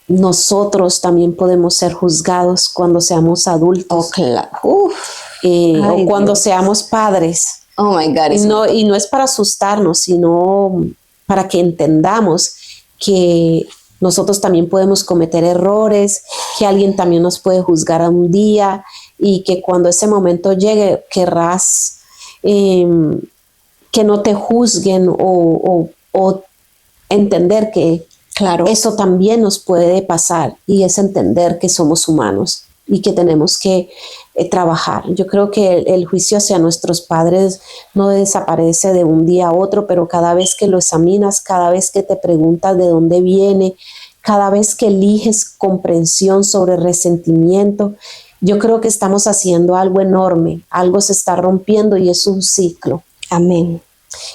nosotros también podemos ser juzgados cuando seamos adultos. O cuando seamos padres. Oh my God. Y no es para asustarnos, sino para que entendamos que nosotros también podemos cometer errores, que alguien también nos puede juzgar a un día y que cuando ese momento llegue querrás que no te juzguen o entender que claro, eso también nos puede pasar, y es entender que somos humanos y que tenemos que trabajar. Yo creo que el juicio hacia nuestros padres no desaparece de un día a otro, pero cada vez que lo examinas, cada vez que te preguntas de dónde viene, cada vez que eliges comprensión sobre resentimiento, yo creo que estamos haciendo algo enorme, algo se está rompiendo y es un ciclo. Amén.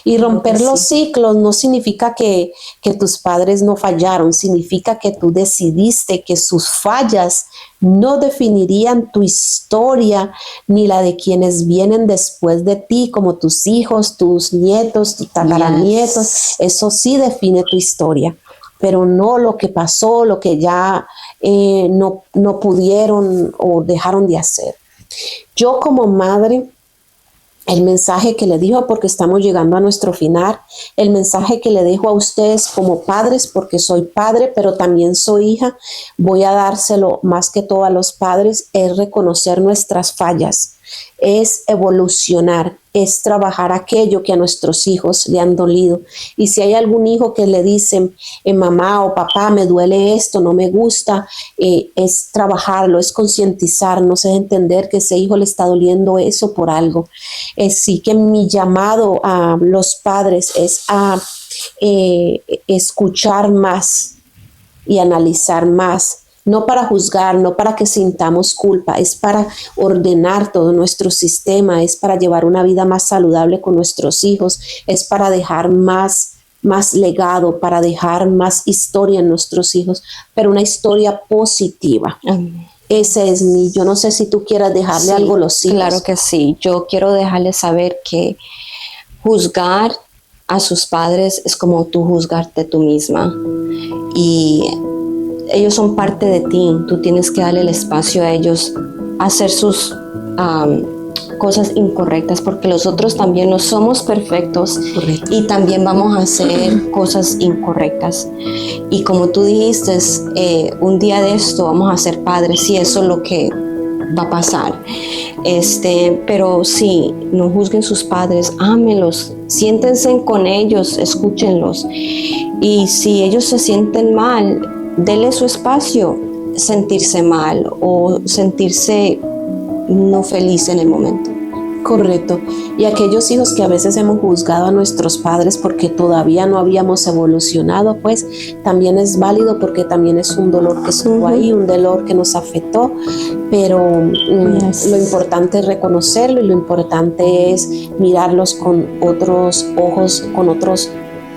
Y romper los ciclos no significa que tus padres no fallaron, significa que tú decidiste que sus fallas no definirían tu historia ni la de quienes vienen después de ti, como tus hijos, tus nietos, tus tataranietos. Yes. Eso sí define tu historia, pero no lo que pasó, lo que ya no pudieron o dejaron de hacer. Yo como madre, el mensaje que le digo, porque estamos llegando a nuestro final, el mensaje que le dejo a ustedes como padres, porque soy padre, pero también soy hija, voy a dárselo más que todo a los padres, es reconocer nuestras fallas, es evolucionar, es trabajar aquello que a nuestros hijos le han dolido. Y si hay algún hijo que le dicen, mamá o papá, me duele esto, no me gusta, es trabajarlo, es concientizarnos, es entender que ese hijo le está doliendo eso por algo. Sí que mi llamado a los padres es a escuchar más y analizar más. No para juzgar, no para que sintamos culpa, es para ordenar todo nuestro sistema, es para llevar una vida más saludable con nuestros hijos, es para dejar más legado, para dejar más historia en nuestros hijos, pero una historia positiva. Ese es yo no sé si tú quieras dejarle algo a los hijos. Claro que sí, yo quiero dejarles saber que juzgar a sus padres es como tú juzgarte tú misma, y ellos son parte de ti, tú tienes que darle el espacio a ellos a hacer sus cosas incorrectas, porque nosotros también no somos perfectos. Correcto. Y también vamos a hacer cosas incorrectas. Y como tú dijiste, un día de esto vamos a ser padres y eso es lo que va a pasar. Pero sí, no juzguen sus padres, ámenlos, siéntense con ellos, escúchenlos. Y si ellos se sienten mal, denle su espacio, sentirse mal o sentirse no feliz en el momento. Correcto. Y aquellos hijos que a veces hemos juzgado a nuestros padres porque todavía no habíamos evolucionado, pues también es válido, porque también es un dolor que estuvo ahí, un dolor que nos afectó, pero lo importante es reconocerlo, y lo importante es mirarlos con otros ojos,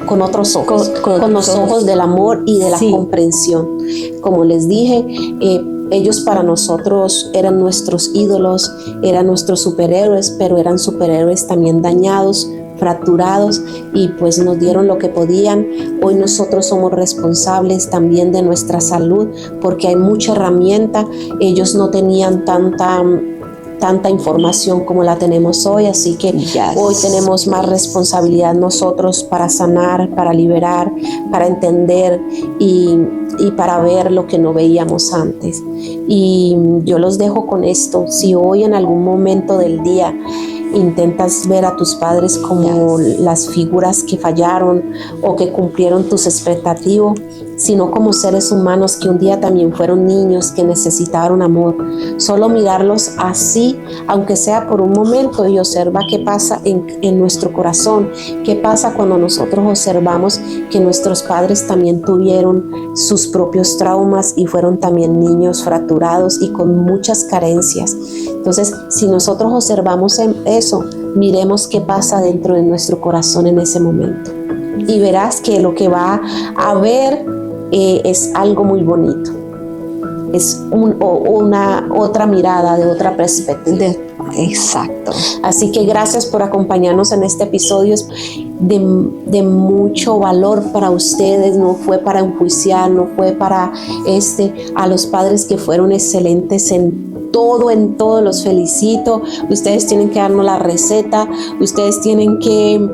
con los ojos del amor y de la comprensión. Como les dije, ellos para nosotros eran nuestros ídolos, eran nuestros superhéroes, pero eran superhéroes también dañados, fracturados, y pues nos dieron lo que podían. Hoy nosotros somos responsables también de nuestra salud, porque hay mucha herramienta. Ellos no tenían tanta información como la tenemos hoy, así que hoy tenemos más responsabilidad nosotros para sanar, para liberar, para entender y para ver lo que no veíamos antes. Y yo los dejo con esto. Si hoy en algún momento del día intentas ver a tus padres como las figuras que fallaron o que cumplieron tus expectativas, sino como seres humanos que un día también fueron niños que necesitaron amor. Solo mirarlos así, aunque sea por un momento, y observa qué pasa en nuestro corazón, qué pasa cuando nosotros observamos que nuestros padres también tuvieron sus propios traumas y fueron también niños fracturados y con muchas carencias. Entonces, si nosotros observamos eso, miremos qué pasa dentro de nuestro corazón en ese momento. Y verás que lo que va a ver es algo muy bonito. Es una otra mirada, de otra perspectiva. Exacto. Así que gracias por acompañarnos en este episodio. Es de mucho valor para ustedes. No fue para enjuiciar, no fue para a los padres que fueron excelentes en todo los felicito. Ustedes tienen que darnos la receta, ustedes tienen que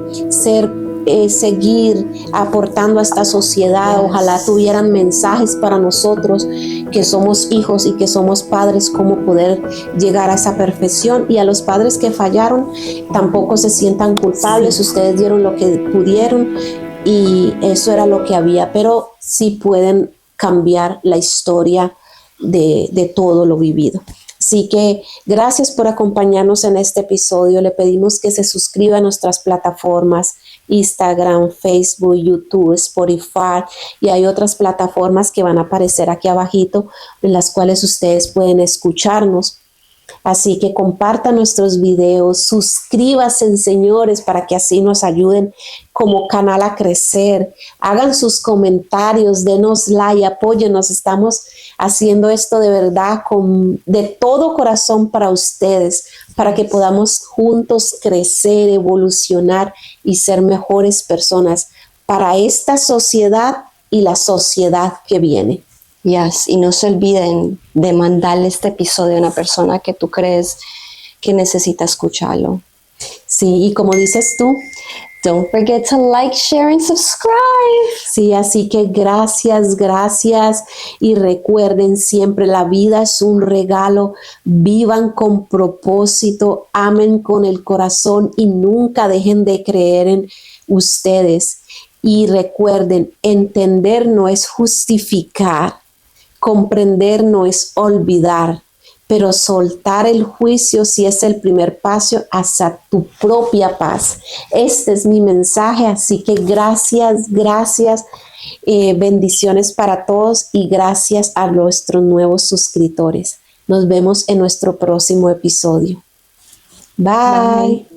seguir aportando a esta sociedad. Ojalá tuvieran mensajes para nosotros que somos hijos y que somos padres, cómo poder llegar a esa perfección. Y a los padres que fallaron, tampoco se sientan culpables. Ustedes dieron lo que pudieron y eso era lo que había, pero sí pueden cambiar la historia de todo lo vivido. Así que gracias por acompañarnos en este episodio. Le pedimos que se suscriba a nuestras plataformas, Instagram, Facebook, YouTube, Spotify, y hay otras plataformas que van a aparecer aquí abajito en las cuales ustedes pueden escucharnos. Así que compartan nuestros videos, suscríbanse, señores, para que así nos ayuden como canal a crecer. Hagan sus comentarios, denos like, apóyennos. Estamos haciendo esto de verdad de todo corazón para ustedes, para que podamos juntos crecer, evolucionar y ser mejores personas para esta sociedad y la sociedad que viene. Yes, y no se olviden de mandarle este episodio a una persona que tú crees que necesita escucharlo. Sí, y como dices tú, don't forget to like, share and subscribe. Sí, así que gracias y recuerden siempre, la vida es un regalo. Vivan con propósito, amen con el corazón y nunca dejen de creer en ustedes. Y recuerden, entender no es justificar. Comprender no es olvidar, pero soltar el juicio sí es el primer paso hacia tu propia paz. Este es mi mensaje, así que gracias, bendiciones para todos y gracias a nuestros nuevos suscriptores. Nos vemos en nuestro próximo episodio. Bye.